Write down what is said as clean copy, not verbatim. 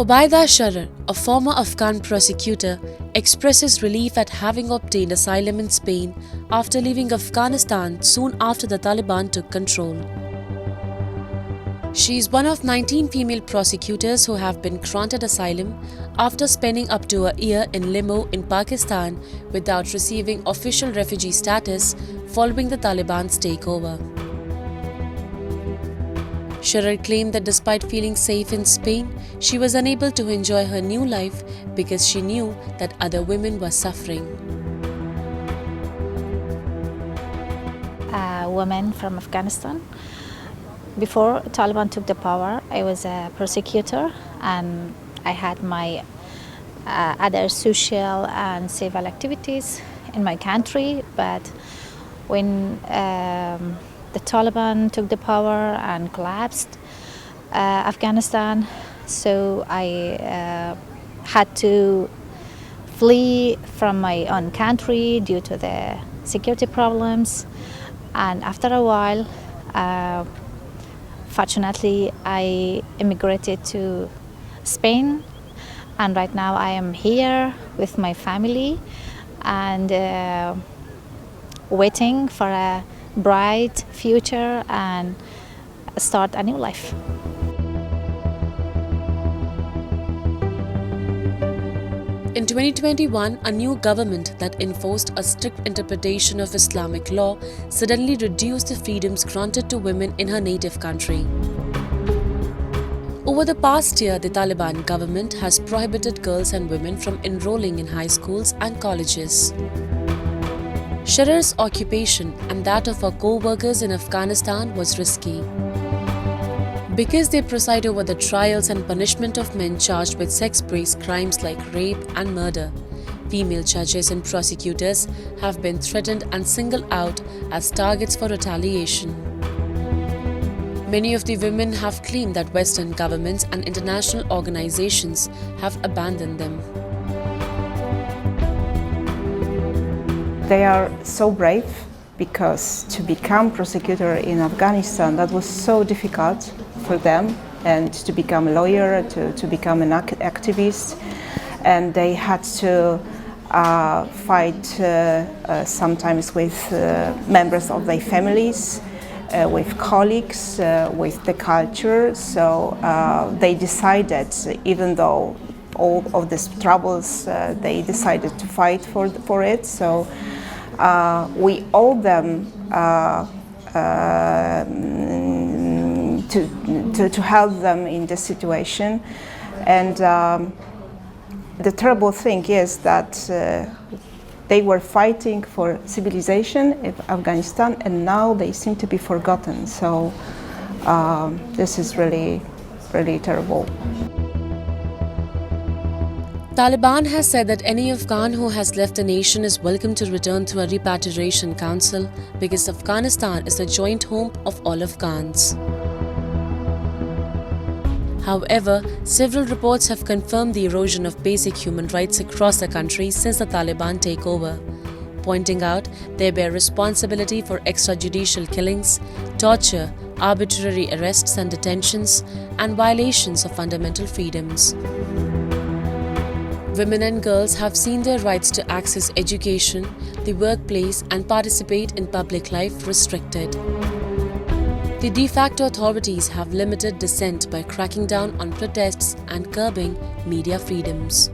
Obaida Sharar, a former Afghan prosecutor, expresses relief at having obtained asylum in Spain after leaving Afghanistan soon after the Taliban took control. She is one of 19 female prosecutors who have been granted asylum after spending up to a year in limbo in Pakistan without receiving official refugee status following the Taliban's takeover. Sharar claimed that despite feeling safe in Spain, she was unable to enjoy her new life because she knew that other women were suffering. A woman from Afghanistan. Before Taliban took the power, I was a prosecutor and I had my other social and civil activities in my country. But when the Taliban took the power and collapsed Afghanistan, so I had to flee from my own country due to the security problems. And after a while, fortunately, I immigrated to Spain, and right now I am here with my family and waiting for a bright future and start a new life. In 2021, a new government that enforced a strict interpretation of Islamic law suddenly reduced the freedoms granted to women in her native country. Over the past year, the Taliban government has prohibited girls and women from enrolling in high schools and colleges. Sharar's occupation and that of her co-workers in Afghanistan was risky. Because they preside over the trials and punishment of men charged with sex-based crimes like rape and murder, female judges and prosecutors have been threatened and singled out as targets for retaliation. Many of the women have claimed that Western governments and international organizations have abandoned them. They are so brave because to become prosecutor in Afghanistan, that was so difficult for them, and to become a lawyer, to become an activist, and they had to fight sometimes with members of their families, with colleagues, with the culture. So they decided, even though all of these troubles, they decided to fight for it. So we owe them to help them in this situation. And the terrible thing is that they were fighting for civilization in Afghanistan, and now they seem to be forgotten. So this is really, really terrible. Taliban has said that any Afghan who has left the nation is welcome to return to a repatriation council because Afghanistan is the joint home of all Afghans. However, several reports have confirmed the erosion of basic human rights across the country since the Taliban takeover, pointing out they bear responsibility for extrajudicial killings, torture, arbitrary arrests and detentions, and violations of fundamental freedoms. Women and girls have seen their rights to access education, the workplace, and participate in public life restricted. The de facto authorities have limited dissent by cracking down on protests and curbing media freedoms.